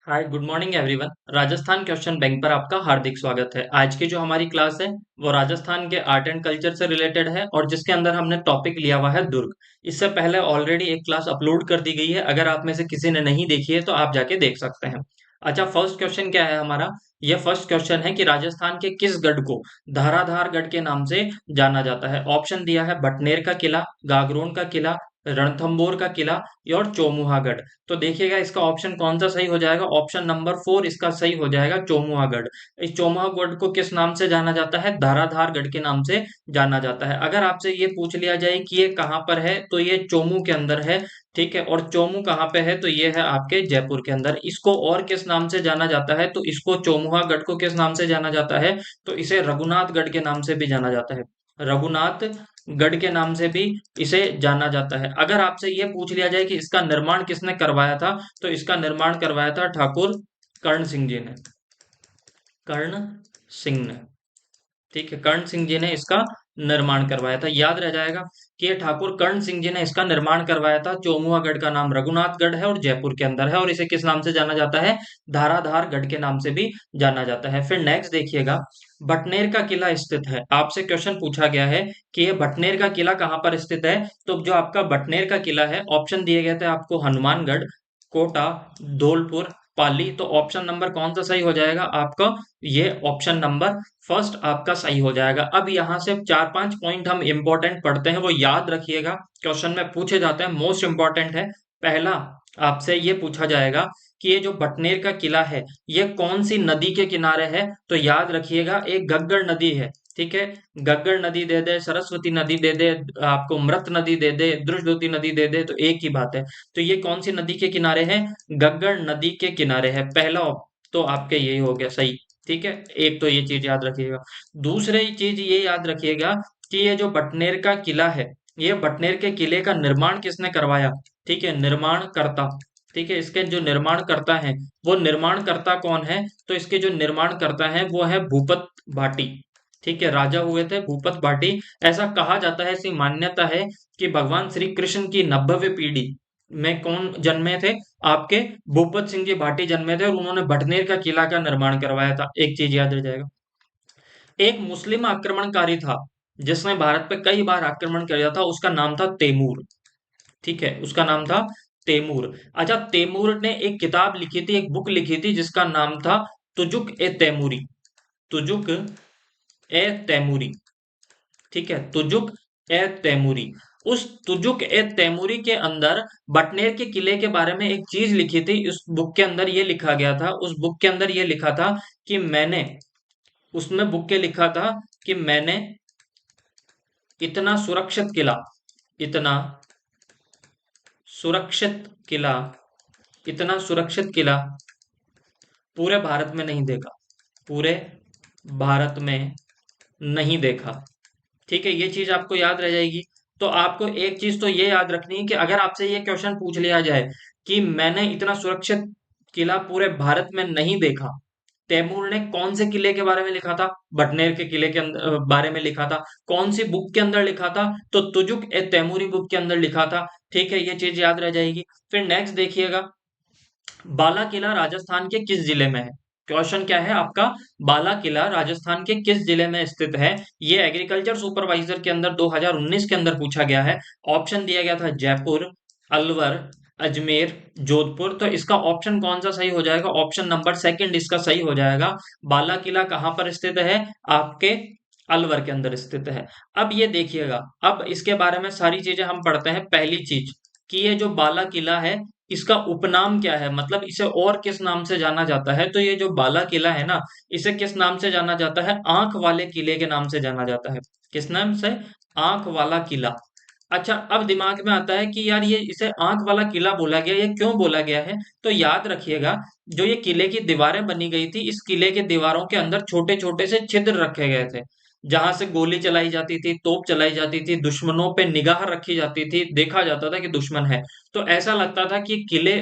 Hi good morning everyone. Rajasthan question bank पर आपका हार्दिक स्वागत है। आज की जो हमारी क्लास है वो राजस्थान के आर्ट एंड कल्चर से रिलेटेड है और जिसके अंदर हमने टॉपिक लिया हुआ है दुर्ग। इससे पहले ऑलरेडी एक क्लास अपलोड कर दी गई है, अगर आप में से किसी ने नहीं देखी है तो आप जाके देख सकते हैं। अच्छा, फर्स्ट क्वेश्चन क्या है हमारा? यह फर्स्ट क्वेश्चन है कि राजस्थान के किस गढ़ को धाराधार गढ़ के नाम से जाना जाता है? ऑप्शन दिया है बटनेर का किला, गागरोन का किला, रणथंभौर का किला और चौमुहागढ़। तो देखिएगा इसका ऑप्शन कौन सा सही हो जाएगा। ऑप्शन नंबर 4 इसका सही हो जाएगा, चौमुहागढ़। इस चौमुहागढ़ को किस नाम से जाना जाता है? धाराधार गढ़ के नाम से जाना जाता है। अगर आपसे ये पूछ लिया जाए कि ये कहाँ पर है, तो ये चोमू के अंदर है। ठीक है, और चोमू कहाँ पे है? तो ये है आपके जयपुर के अंदर। इसको और किस नाम से जाना जाता है? तो इसको चौमुहागढ़ को किस नाम से जाना जाता है? तो इसे रघुनाथगढ़ के नाम से भी जाना जाता है। रघुनाथगढ़ के नाम से भी इसे जाना जाता है। अगर आपसे ये पूछ लिया जाए कि इसका निर्माण किसने करवाया था, तो इसका निर्माण करवाया था ठाकुर कर्ण सिंह जी ने। कर्ण सिंह ने, ठीक है, कर्ण सिंह जी ने इसका निर्माण करवाया था। याद रह जाएगा कि ये ठाकुर कर्ण सिंह जी ने इसका निर्माण करवाया था। चौमुहागढ़ का नाम रघुनाथगढ़ है और जयपुर के अंदर है, और इसे किस नाम से जाना जाता है? धाराधार गढ़ के नाम से भी जाना जाता है। फिर नेक्स्ट देखिएगा, भटनेर का किला स्थित है। आपसे क्वेश्चन पूछा गया है कि ये भटनेर का किला कहाँ पर स्थित है। तो जो आपका भटनेर का किला है, ऑप्शन दिए गए थे आपको हनुमानगढ़, कोटा, धौलपुर, पाली। तो ऑप्शन नंबर कौन सा सही हो जाएगा आपका? ये ऑप्शन नंबर फर्स्ट आपका सही हो जाएगा। अब यहाँ से 4-5 पॉइंट हम इंपॉर्टेंट पढ़ते हैं, वो याद रखिएगा, क्वेश्चन में पूछे जाते हैं, मोस्ट इंपॉर्टेंट है। पहला, आपसे ये पूछा जाएगा कि ये जो भटनेर का किला है ये कौन सी नदी के किनारे है? तो याद रखिएगा, एक गग्गड़ नदी है। ठीक है, गग्गड़ नदी दे दे, सरस्वती नदी दे दे, आपको मृत नदी दे दे, द्रुष्टवती नदी दे दे, तो एक ही बात है। तो ये कौन सी नदी के किनारे है? गग्गड़ नदी के किनारे है। पहला तो आपके यही हो गया सही। ठीक है, एक तो ये चीज याद रखिएगा। दूसरी चीज ये याद रखिएगा कि ये जो बटनेर का किला है, ये बटनेर के किले का निर्माण किसने करवाया? ठीक है, निर्माण करता। ठीक है, इसके जो निर्माण करता है वो निर्माण करता कौन है? तो इसके जो निर्माण करता है वो है भूपत भाटी। ठीक है, राजा हुए थे भूपत भाटी। ऐसा कहा जाता है, ऐसी मान्यता है कि भगवान श्री कृष्ण की 90वीं पीढ़ी में कौन जन्मे थे? आपके भूपत सिंह जी भाटी जन्मे थे, और उन्होंने भटनेर का किला का निर्माण करवाया था। एक चीज याद रह जाएगा। एक मुस्लिम आक्रमणकारी था जिसने भारत पे कई बार आक्रमण किया था, उसका नाम था तैमूर। ठीक है, उसका नाम था तैमूर। अच्छा, तैमूर ने एक किताब लिखी थी, एक बुक लिखी थी जिसका नाम था तुजुक ए तैमूरी। तुजुक ए तैमूरी। ठीक है, तुजुक ए तैमूरी। उस तुजुक ए तैमूरी के अंदर बटनेर के किले के बारे में एक चीज लिखी थी। उस बुक के अंदर ये लिखा गया था, उस बुक के अंदर ये लिखा था कि मैंने, उसमें बुक के लिखा था कि मैंने इतना सुरक्षित किला, इतना सुरक्षित किला, इतना सुरक्षित किला पूरे भारत में नहीं देखा, पूरे भारत में नहीं देखा। ठीक है, ये चीज आपको याद रह जाएगी। तो आपको एक चीज तो ये याद रखनी है कि अगर आपसे ये क्वेश्चन पूछ लिया जाए कि मैंने इतना सुरक्षित किला पूरे भारत में नहीं देखा, तैमूर ने कौन से किले के बारे में लिखा था? बटनेर के किले के अंदर बारे में लिखा था। कौन सी बुक के अंदर लिखा था? तो तुजुक ए तैमूरी बुक के अंदर लिखा था। ठीक है, ये चीज याद रह जाएगी। फिर नेक्स्ट देखिएगा, बाला किला राजस्थान के किस जिले में है? क्वेश्चन क्या है आपका? बाला किला राजस्थान के किस जिले में स्थित है? ये एग्रीकल्चर सुपरवाइजर के अंदर 2019 के अंदर पूछा गया है। ऑप्शन दिया गया था जयपुर, अलवर, अजमेर, जोधपुर। तो इसका ऑप्शन कौन सा सही हो जाएगा? ऑप्शन नंबर सेकंड इसका सही हो जाएगा। बाला किला कहाँ पर स्थित है? आपके अलवर के अंदर स्थित है। अब ये देखिएगा, अब इसके बारे में सारी चीजें हम पढ़ते हैं। पहली चीज कि ये जो बाला किला है इसका उपनाम क्या है, मतलब इसे और किस नाम से जाना जाता है? तो ये जो बाला किला है ना, इसे किस नाम से जाना जाता है? आंख वाले किले के नाम से जाना जाता है। किस नाम से? आंख वाला किला। अच्छा, अब दिमाग में आता है कि यार ये इसे आंख वाला किला बोला गया, ये क्यों बोला गया है? तो याद रखिएगा, जो ये किले की दीवारें बनी गई थी, इस किले के दीवारों के अंदर छोटे छोटे से छिद्र रखे गए थे, जहां से गोली चलाई जाती थी, तोप चलाई जाती थी, दुश्मनों पे निगाह रखी जाती थी, देखा जाता था कि दुश्मन है। तो ऐसा लगता था कि किले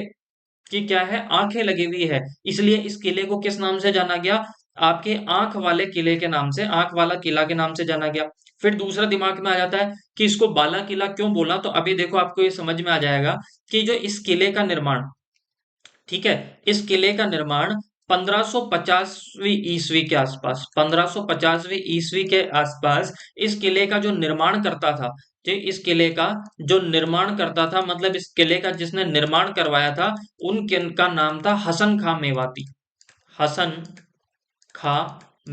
की क्या है, आंखें लगी हुई है, इसलिए इस किले को किस नाम से जाना गया? आपके आंख वाले किले के नाम से, आंख वाला किला के नाम से जाना गया। फिर दूसरा दिमाग में आ जाता है कि इसको बाला किला क्यों बोला। तो अभी देखो आपको ये समझ में आ जाएगा कि जो इस किले का निर्माण ठीक है। इस किले का निर्माण 1550वीं ईस्वी के आसपास, 1550वीं ईस्वी के आसपास इस किले का जो निर्माण करता था, जो इस किले का जो निर्माण करता था, मतलब इस किले का जिसने निर्माण करवाया था, का नाम था हसन खां मेवाती। हसन खां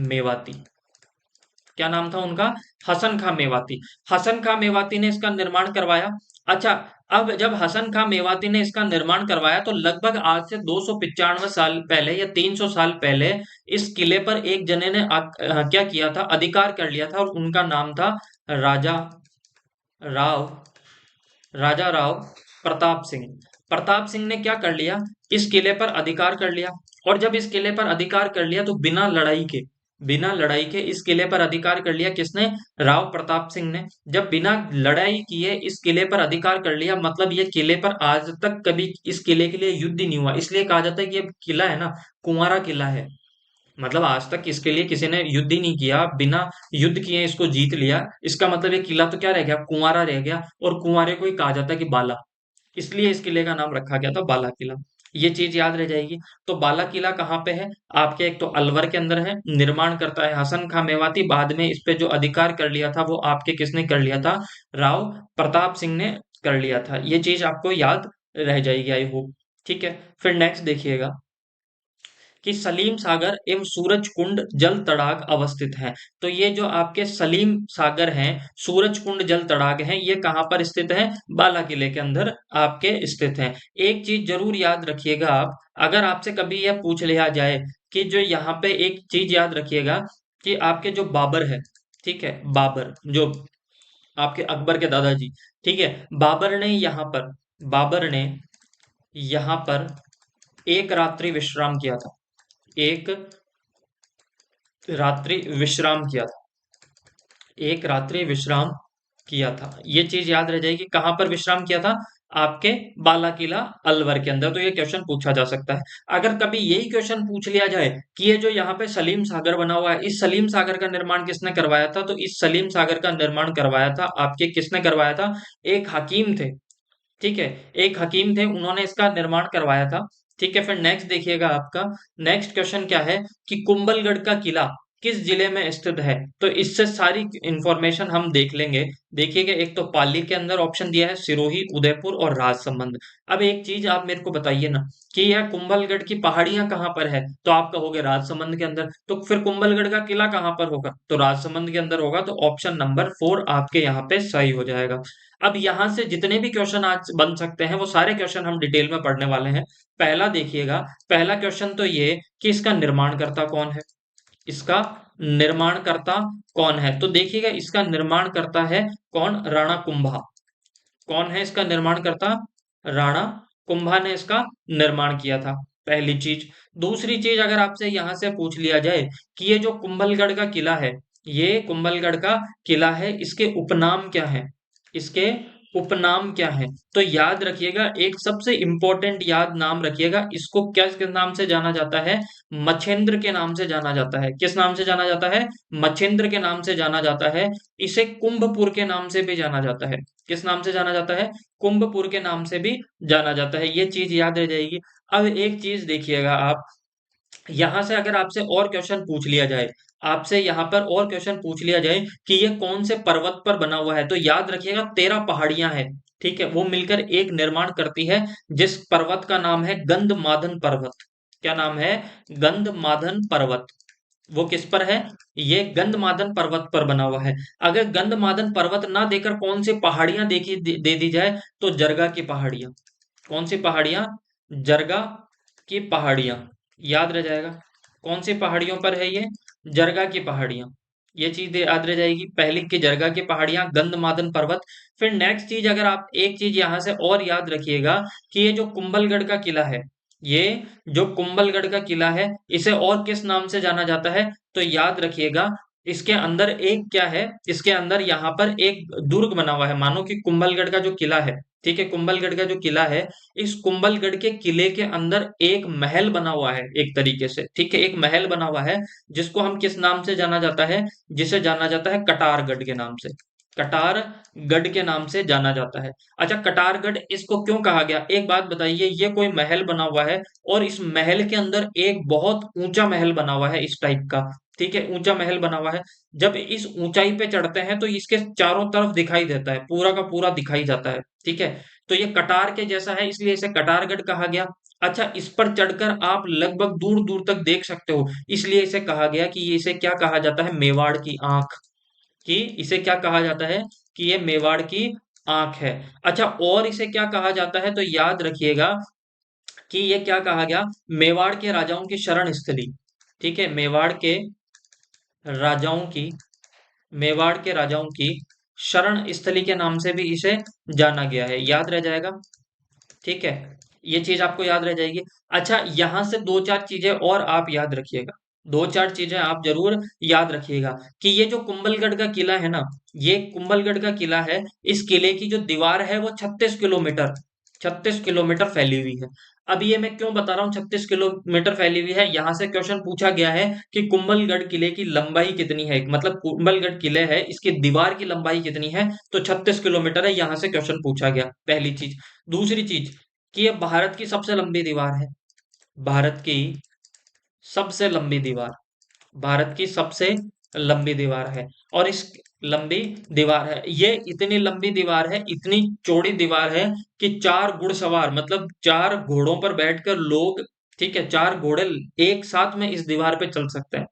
मेवाती, क्या नाम था उनका? हसन खां मेवाती। हसन खां मेवाती ने इसका निर्माण करवाया। अच्छा, अब जब हसन खां मेवाती ने इसका निर्माण करवाया तो लगभग आज से 295 साल पहले या 300 साल पहले इस किले पर एक जने ने क्या किया था, अधिकार कर लिया था, और उनका नाम था राजा राव राजा राव प्रताप सिंह। प्रताप सिंह ने क्या कर लिया, इस किले पर अधिकार कर लिया। और जब इस किले पर अधिकार कर लिया तो बिना लड़ाई के इस किले पर अधिकार कर लिया। किसने? राव प्रताप सिंह ने। जब बिना लड़ाई किए इस किले पर अधिकार कर लिया, मतलब ये किले पर आज तक कभी इस किले के लिए युद्ध ही नहीं हुआ। इसलिए कहा जाता है कि ये किला है ना, कुंवारा किला है। मतलब आज तक इसके लिए किसी ने युद्ध ही नहीं किया, बिना युद्ध किए इसको जीत लिया। इसका मतलब ये किला तो क्या रह गया, कुंवारा रह गया। और कुंवारे को ही कहा जाता है कि बाला, इसलिए इस किले का नाम रखा गया था बाला किला। ये चीज याद रह जाएगी। तो बाला किला कहाँ पे है आपके? एक तो अलवर के अंदर है। निर्माण करता है हसन खां मेवाती। बाद में इस पे जो अधिकार कर लिया था वो आपके किसने कर लिया था? राव प्रताप सिंह ने कर लिया था। ये चीज आपको याद रह जाएगी, आई होप। ठीक है। फिर नेक्स्ट देखिएगा कि सलीम सागर एवं सूरज कुंड जल तड़ाग अवस्थित हैं। तो ये जो आपके सलीम सागर हैं, सूरज कुंड जल तड़ाग हैं, ये कहाँ पर स्थित है? बाला किले के अंदर आपके स्थित हैं। एक चीज जरूर याद रखिएगा आप, अगर आपसे कभी यह पूछ लिया जाए कि जो यहाँ पे एक चीज याद रखिएगा कि आपके जो बाबर है, ठीक है, बाबर जो आपके अकबर के दादाजी, ठीक है, बाबर ने यहाँ पर एक रात्रि विश्राम किया था। एक रात्रि विश्राम किया था। एक रात्रि विश्राम किया था। ये चीज याद रह जाएगी। कहां पर विश्राम किया था? आपके बाला किला अलवर के अंदर। तो ये क्वेश्चन पूछा जा सकता है। अगर कभी यही क्वेश्चन पूछ लिया जाए कि ये जो यहाँ पे सलीम सागर बना हुआ है, इस सलीम सागर का निर्माण किसने करवाया था, तो इस सलीम सागर का निर्माण करवाया था आपके, किसने करवाया था? एक हकीम थे। ठीक है, एक हकीम थे, उन्होंने इसका निर्माण करवाया था। ठीक है। फिर नेक्स्ट देखिएगा आपका नेक्स्ट क्वेश्चन क्या है कि कुंभलगढ़ का किला किस जिले में स्थित है? तो इससे सारी इंफॉर्मेशन हम देख लेंगे। देखिएगा, एक तो पाली के अंदर ऑप्शन दिया है, सिरोही, उदयपुर और राजसमंद। अब एक चीज आप मेरे को बताइए ना कि यह कुंभलगढ़ की पहाड़ियां कहाँ पर है? तो आप कहोगे राजसमंद के अंदर। तो फिर कुंभलगढ़ का किला कहाँ पर होगा? तो राजसमंद के अंदर होगा। तो ऑप्शन नंबर 4 आपके यहाँ पे सही हो जाएगा। अब यहाँ से जितने भी क्वेश्चन आज बन सकते हैं वो सारे क्वेश्चन हम डिटेल में पढ़ने वाले हैं। पहला देखिएगा, पहला क्वेश्चन तो ये कि इसका निर्माणकर्ता कौन है? इसका निर्माणकर्ता कौन है? तो देखिएगा, इसका निर्माणकर्ता है कौन? राणा कुंभा। कौन है इसका निर्माणकर्ता? राणा कुंभा ने इसका निर्माण किया था। पहली चीज। दूसरी चीज, अगर आपसे यहां से पूछ लिया जाए कि ये जो कुंभलगढ़ का किला है, ये कुंभलगढ़ का किला है, इसके उपनाम क्या है? इसके उपनाम क्या है? तो याद रखिएगा, एक सबसे इंपॉर्टेंट याद नाम रखिएगा, इसको क्या किस नाम से जाना जाता है? मछेंद्र के नाम से जाना जाता है। किस नाम से जाना जाता है? मछेंद्र के नाम से जाना जाता है। इसे कुंभपुर के नाम से भी जाना जाता है। किस नाम से जाना जाता है? कुंभपुर के नाम से भी जाना जाता है। ये चीज याद रह जाएगी। अब एक चीज देखिएगा आप, यहां से अगर आपसे और क्वेश्चन पूछ लिया जाए, आपसे यहाँ पर और क्वेश्चन पूछ लिया जाए कि ये कौन से पर्वत पर बना हुआ है, तो याद रखिएगा 13 पहाड़ियां हैं। ठीक है, वो मिलकर एक निर्माण करती है, जिस पर्वत का नाम है गंधमादन पर्वत। क्या नाम है? गंधमादन पर्वत। वो किस पर है? ये गंधमादन पर्वत पर बना हुआ है। अगर गंधमादन पर्वत ना देकर कौन सी पहाड़ियां दे दी जाए, तो जरगा की पहाड़ियां। कौन सी पहाड़ियां? जरगा की पहाड़ियां। याद रह जाएगा। कौन सी पहाड़ियों पर है ये? जरगा की पहाड़ियां। ये चीज याद रह जाएगी, पहली की जरगा की पहाड़ियां, गंधमादन पर्वत। फिर नेक्स्ट चीज, अगर आप एक चीज यहां से और याद रखिएगा कि ये जो कुंभलगढ़ का किला है, ये जो कुंभलगढ़ का किला है, इसे और किस नाम से जाना जाता है? तो याद रखिएगा, इसके अंदर एक क्या है, इसके अंदर यहाँ पर एक दुर्ग बना हुआ है। मानो कि कुंभलगढ़ का जो किला है, ठीक है, कुंभलगढ़ का जो किला है, इस कुंभलगढ़ के किले के अंदर एक महल बना हुआ है, एक तरीके से। ठीक है, एक महल बना हुआ है, जिसको हम किस नाम से जाना जाता है? जिसे जाना जाता है कटारगढ़ के नाम से। कटारगढ़ के नाम से जाना जाता है। अच्छा, कटारगढ़ इसको क्यों कहा गया, एक बात बताइए, ये कोई महल बना हुआ है और इस महल के अंदर एक बहुत ऊंचा महल बना हुआ है इस टाइप का। ठीक है, ऊंचा महल बना हुआ है। जब इस ऊंचाई पे चढ़ते हैं तो इसके चारों तरफ दिखाई देता है, पूरा का पूरा दिखाई जाता है। ठीक है, तो ये कटार के जैसा है, इसलिए इसे कटारगढ़ कहा गया। अच्छा, इस पर चढ़कर आप लगभग दूर दूर तक देख सकते हो, इसलिए इसे कहा गया कि इसे क्या कहा जाता है, मेवाड़ की आंख। कि इसे क्या कहा जाता है, कि ये मेवाड़ की आंख है। अच्छा, और इसे क्या कहा जाता है, तो याद रखिएगा कि ये क्या कहा गया, मेवाड़ के राजाओं की शरण स्थली। ठीक है, राजाओं की मेवाड़ के राजाओं की शरण स्थली के नाम से भी इसे जाना गया है, याद रह जाएगा। ठीक है, ये चीज आपको याद रह जाएगी। अच्छा, यहां से दो चार चीजें और आप याद रखिएगा, दो चार चीजें आप जरूर याद रखिएगा कि ये जो कुंभलगढ़ का किला है ना, ये कुंभलगढ़ का किला है, इस किले की जो दीवार है वो 36 किलोमीटर फैली हुई है। अब ये मैं क्यों बता रहा हूँ 36 किलोमीटर फैली हुई है, यहां से क्वेश्चन पूछा गया है कि कुंभलगढ़ किले की लंबाई कितनी है, मतलब कुंभलगढ़ किले है इसकी दीवार की लंबाई कितनी है, तो 36 किलोमीटर है, यहां से क्वेश्चन पूछा गया, पहली चीज। दूसरी चीज कि ये भारत की सबसे लंबी दीवार है, भारत की सबसे लंबी दीवार, भारत की सबसे लंबी दीवार है। और इस लंबी दीवार है, ये इतनी लंबी दीवार है, इतनी चौड़ी दीवार है कि चार घुड़सवार, मतलब चार घोड़ों पर बैठकर लोग, ठीक है, चार घोड़े एक साथ में इस दीवार पे चल सकते हैं।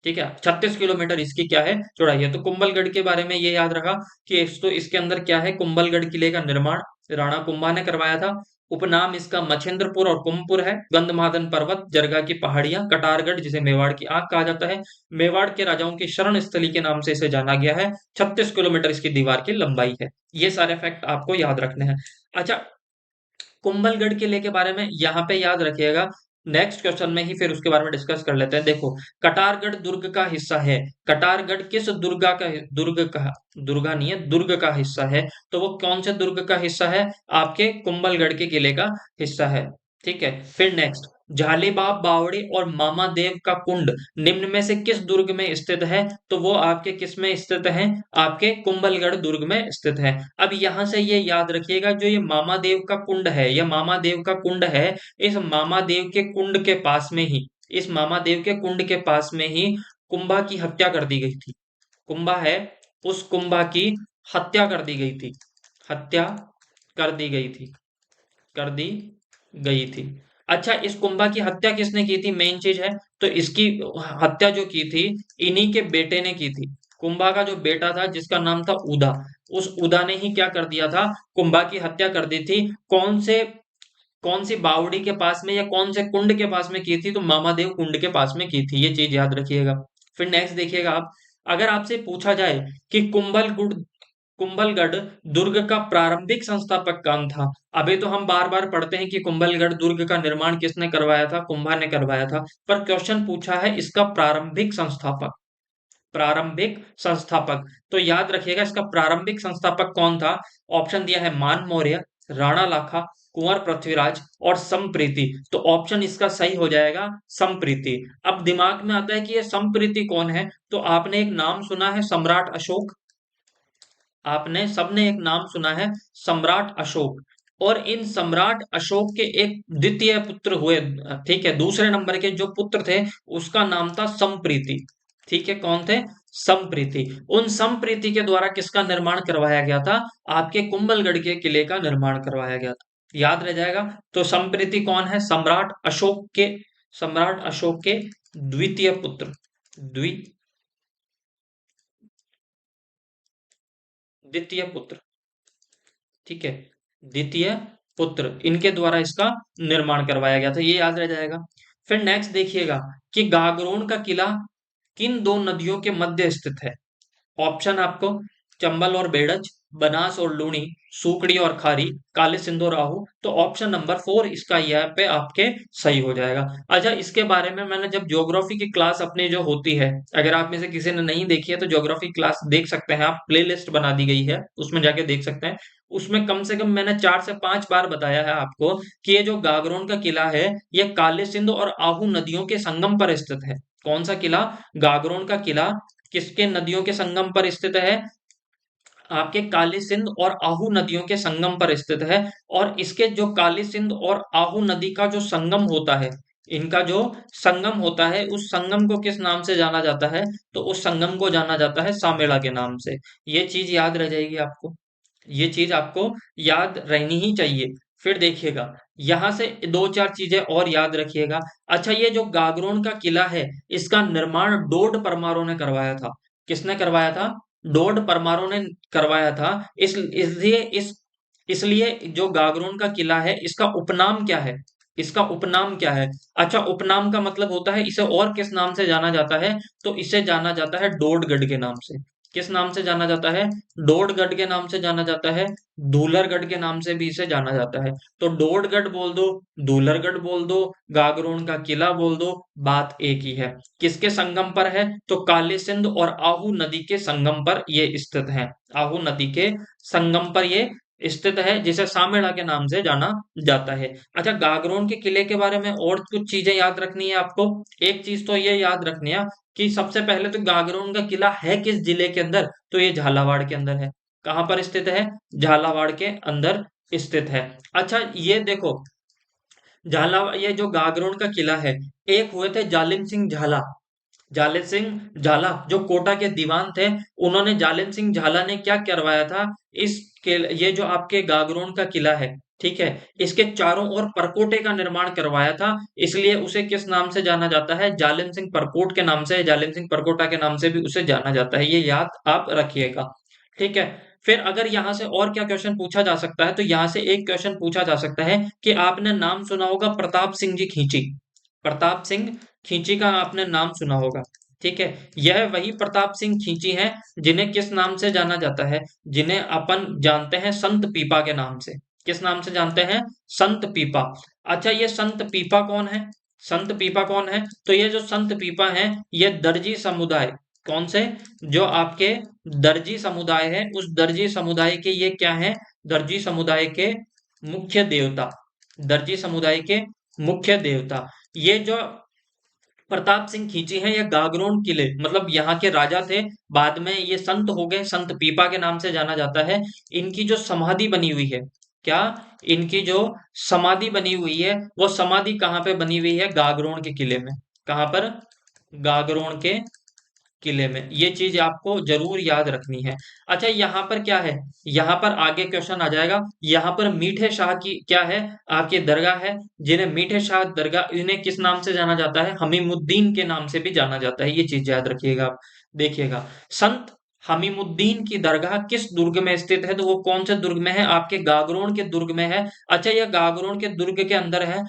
ठीक है, 36 किलोमीटर इसकी क्या है, चौड़ाई है। तो कुंभलगढ़ के बारे में ये याद रखा कि तो इसके अंदर क्या है, कुंभलगढ़ किले का निर्माण राणा कुंभा ने करवाया था। उपनाम इसका मछेंद्रपुर और कुंभपुर है। गंधमादन पर्वत, जरगा की पहाड़ियां, कटारगढ़ जिसे मेवाड़ की आंख कहा जाता है, मेवाड़ के राजाओं की शरण स्थली के नाम से इसे जाना गया है। 36 किलोमीटर इसकी दीवार की लंबाई है। ये सारे फैक्ट आपको याद रखने हैं। अच्छा, कुंभलगढ़ किले के बारे में यहाँ पे याद रखिएगा, नेक्स्ट क्वेश्चन में ही फिर उसके बारे में डिस्कस कर लेते हैं। देखो, कटारगढ़ दुर्ग का हिस्सा है, कटारगढ़ किस दुर्गा नहीं है, दुर्ग का हिस्सा है, तो वो कौन से दुर्ग का हिस्सा है, आपके कुंभलगढ़ के किले का हिस्सा है। ठीक है, फिर नेक्स्ट, झालीबाग बावड़ी और मामा देव का कुंड निम्न में से किस दुर्ग में स्थित है, तो वो आपके किस में स्थित है, आपके कुंभलगढ़ दुर्ग में स्थित है। अब यहां से ये याद रखिएगा, जो ये मामा देव का कुंड है, यह मामा देव का कुंड है, इस मामा देव के कुंड के पास में ही, इस मामा देव के कुंड के पास में ही कुंभा की हत्या कर दी गई थी। कुंभा है, उस कुंभा की हत्या कर दी गई थी, हत्या कर दी गई थी, कर दी गई थी। अच्छा, इस कुंभा की हत्या किसने की थी, मेन चीज है। तो इसकी हत्या जो की थी, इन्हीं के बेटे ने की थी। कुंभा का जो बेटा था जिसका नाम था उदा, उस उदा ने ही क्या कर दिया था, कुंभा की हत्या कर दी थी। कौन सी बावड़ी के पास में या कौन से कुंड के पास में की थी, तो मामादेव कुंड के पास में की थी, ये चीज याद रखिएगा। फिर नेक्स्ट देखिएगा आप, अगर आपसे पूछा जाए कि कुंभलगढ़ दुर्ग का प्रारंभिक संस्थापक कौन था। अभी तो हम बार बार पढ़ते हैं कि कुंभलगढ़ दुर्ग का निर्माण किसने करवाया था, कुंभा ने करवाया था, पर क्वेश्चन पूछा है इसका प्रारंभिक संस्थापक, प्रारंभिक संस्थापक। तो याद रखिएगा इसका प्रारंभिक संस्थापक कौन था। ऑप्शन दिया है मान मौर्य, राणा लाखा, कुंवर पृथ्वीराज और संप्रीति। तो ऑप्शन इसका सही हो जाएगा संप्रीति। अब दिमाग में आता है कि ये संप्रीति कौन है, तो आपने एक नाम सुना है सम्राट अशोक, आपने सबने एक नाम सुना है सम्राट अशोक। और इन सम्राट अशोक के एक द्वितीय पुत्र हुए, ठीक है, दूसरे नंबर के जो पुत्र थे उसका नाम था संप्रीति। ठीक है, कौन थे, संप्रीति। उन संप्रीति के द्वारा किसका निर्माण करवाया गया था, आपके कुंभलगढ़ के किले का निर्माण करवाया गया था, याद रह जाएगा। तो संप्रीति कौन है, सम्राट अशोक के द्वितीय पुत्र, द्वितीय पुत्र। ठीक है, द्वितीय पुत्र, इनके द्वारा इसका निर्माण करवाया गया था, ये याद रह जाएगा। फिर नेक्स्ट देखिएगा कि गागरोन का किला किन दो नदियों के मध्य स्थित है। ऑप्शन आपको चंबल और बेड़ज, बनास और लूनी, सुकड़ी और खारी, काली सिंधु और आहू। तो ऑप्शन नंबर 4 इसका यहाँ पे आपके सही हो जाएगा। अच्छा, इसके बारे में मैंने जब ज्योग्राफी की क्लास अपनी जो होती है, अगर आप में से किसी ने नहीं देखी है तो ज्योग्राफी क्लास देख सकते हैं आप, प्ले लिस्ट बना दी गई है, उसमें जाके देख सकते हैं। उसमें कम से कम मैंने 4 से 5 बार बताया है आपको कि ये जो गागरोन का किला है, ये काली सिंध और आहू नदियों के संगम पर स्थित है। कौन सा किला, गागरोन का किला किसके नदियों के संगम पर स्थित है, आपके काली सिंध और आहू नदियों के संगम पर स्थित है। और इसके जो काली सिंध और आहू नदी का जो संगम होता है, इनका जो संगम होता है, उस संगम को किस नाम से जाना जाता है? तो उस संगम को जाना जाता है सामेला के नाम से। ये चीज याद रह जाएगी आपको, ये चीज आपको याद रहनी ही चाहिए। फिर देखिएगा, यहां से दो चार चीजें और याद रखिएगा। अच्छा, ये जो गागरोन का किला है, इसका निर्माण डोड परमारों ने करवाया था। किसने करवाया था? डोड परमारों ने करवाया था। इसलिए जो गागरोन का किला है, इसका उपनाम क्या है? इसका उपनाम क्या है? अच्छा, उपनाम का मतलब होता है इसे और किस नाम से जाना जाता है? तो इसे जाना जाता है डोडगढ़ के नाम से। किस नाम से जाना जाता है? डोडगढ़ के नाम से जाना जाता है। दूलरगढ़ के नाम से भी इसे जाना जाता है। तो डोडगढ़ बोल दो, दूलरगढ़ बोल दो, गागरोन का किला बोल दो, बात एक ही है। किसके संगम पर है? तो काली सिंध और आहू नदी के संगम पर ये स्थित है। आहू नदी के संगम पर ये स्थित है, जिसे सामेड़ा के नाम से जाना जाता है। अच्छा, गागरोन के किले के बारे में और कुछ चीजें याद रखनी है आपको। एक चीज तो ये याद रखनी है कि सबसे पहले तो गागरोन का किला है किस जिले के अंदर? तो ये झालावाड़ के अंदर है। कहाँ पर स्थित है? झालावाड़ के अंदर स्थित है। अच्छा, ये देखो, ये जो गागरोन का किला है, एक हुए थे जालिम सिंह झाला। जालिम सिंह झाला जो कोटा के दीवान थे, उन्होंने जालिम सिंह झाला ने क्या करवाया था? इस ये जो आपके गागरोन का किला है, ठीक है, इसके चारों ओर परकोटे का निर्माण करवाया था। इसलिए उसे किस नाम से जाना जाता है? जालिम सिंह परकोट के नाम से, जालिम सिंह परकोटा के नाम से भी उसे जाना जाता है। ये याद आप रखिएगा, ठीक है। फिर अगर यहां से और क्या क्वेश्चन पूछा जा सकता है, तो यहां से एक क्वेश्चन पूछा जा सकता है कि आपने नाम सुना होगा प्रताप सिंह जी खींची। प्रताप सिंह खींची का आपने नाम सुना होगा, ठीक है। यह वही प्रताप सिंह खींची हैं जिन्हें किस नाम से जाना जाता है? जिन्हें अपन जानते हैं संत पीपा के नाम से। किस नाम से जानते हैं? संत पीपा। अच्छा, ये संत पीपा कौन है? संत पीपा कौन है? तो ये जो संत पीपा है, ये दर्जी समुदाय, कौन से? जो आपके दर्जी समुदाय है, उस दर्जी समुदाय के ये क्या है? दर्जी समुदाय के मुख्य देवता। दर्जी समुदाय के मुख्य देवता। ये जो प्रताप सिंह खींची हैं, ये गागरोन किले मतलब यहाँ के राजा थे। बाद में ये संत हो गए, संत पीपा के नाम से जाना जाता है। इनकी जो समाधि बनी हुई है, क्या? इनकी जो समाधि बनी हुई है, वो समाधि कहाँ पे बनी हुई है? गागरोन के किले में। कहाँ पर? गागरोन के किले में। ये चीज आपको जरूर याद रखनी है। अच्छा, यहाँ पर क्या है? यहाँ पर आगे क्वेश्चन आ जाएगा। यहाँ पर मीठे शाह की क्या है? आपकी दरगाह है, जिन्हें मीठे शाह दरगाह, इन्हें किस नाम से जाना जाता है? हमीमुद्दीन के नाम से भी जाना जाता है। ये चीज याद रखिएगा आप। देखिएगा, संत हमीमुद्दीन की दरगाह किस दुर्ग में स्थित है? तो वो कौन से दुर्ग में है? आपके गागरोन के दुर्ग में है। अच्छा, यह गागरोन के दुर्ग के अंदर है।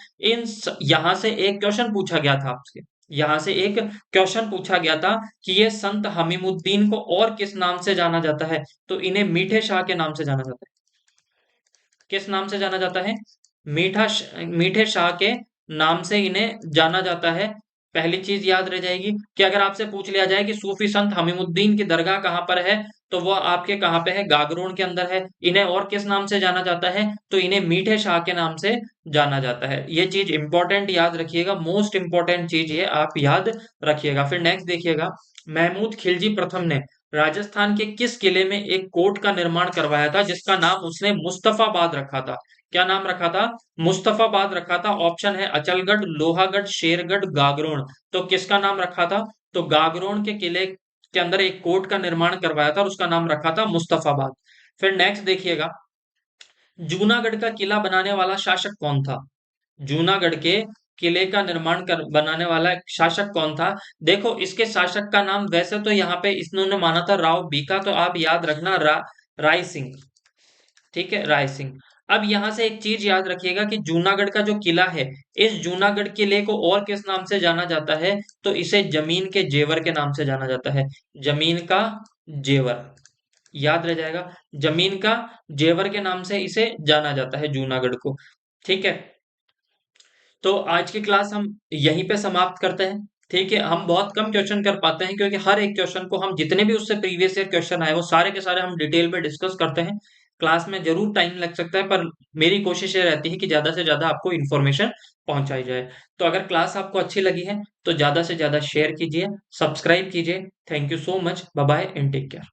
यहाँ से एक क्वेश्चन पूछा गया था आपसे, यहाँ से एक क्वेश्चन पूछा गया था कि ये संत हमीमुद्दीन को और किस नाम से जाना जाता है? तो इन्हें मीठे शाह के नाम से जाना जाता है। किस नाम से जाना जाता है? मीठे शाह के नाम से इन्हें जाना जाता है। पहली चीज याद रह जाएगी कि अगर आपसे पूछ लिया जाए कि सूफी संत हमीमुद्दीन की दरगाह कहाँ पर है, तो वो आपके कहाँ पे है? गागरोन के अंदर है। इन्हें और किस नाम से जाना जाता है? तो इन्हें मीठे शाह के नाम से जाना जाता है। ये चीज इंपॉर्टेंट याद रखिएगा, मोस्ट इंपॉर्टेंट चीज ये आप याद रखिएगा। फिर नेक्स्ट देखिएगा, महमूद खिलजी प्रथम ने राजस्थान के किस किले में एक कोट का निर्माण करवाया था, जिसका नाम उसने मुस्तफाबाद रखा था? क्या नाम रखा था? मुस्तफाबाद रखा था। ऑप्शन है अचलगढ़, लोहागढ़, शेरगढ़, गागरोन। तो किसका नाम रखा था? तो गागरोन के किले के अंदर एक कोट का निर्माण करवाया था और उसका नाम रखा था मुस्तफाबाद। फिर नेक्स्ट देखिएगा, जूनागढ़ का किला बनाने वाला शासक कौन था? जूनागढ़ के किले का निर्माण कर बनाने वाला शासक कौन था? देखो, इसके शासक का नाम वैसे तो यहाँ पे इन्होंने माना था राव बीका, तो आप याद रखना राय सिंह, ठीक है, राय सिंह। अब यहां से एक चीज याद रखिएगा कि जूनागढ़ का जो किला है, इस जूनागढ़ किले को और किस नाम से जाना जाता है? तो इसे जमीन के जेवर के नाम से जाना जाता है। जमीन का जेवर, याद रह जाएगा। जमीन का जेवर के नाम से इसे जाना जाता है जूनागढ़ को, ठीक है। तो आज की क्लास हम यहीं पे समाप्त करते हैं, ठीक है। हम बहुत कम क्वेश्चन कर पाते हैं, क्योंकि हर एक क्वेश्चन को हम जितने भी उससे प्रीवियस ईयर क्वेश्चन आए वो सारे के सारे हम डिटेल में डिस्कस करते हैं। क्लास में जरूर टाइम लग सकता है, पर मेरी कोशिश ये रहती है कि ज्यादा से ज्यादा आपको इन्फॉर्मेशन पहुंचाई जाए। तो अगर क्लास आपको अच्छी लगी है तो ज्यादा से ज्यादा शेयर कीजिए, सब्सक्राइब कीजिए। Thank you so much, bye bye and take care.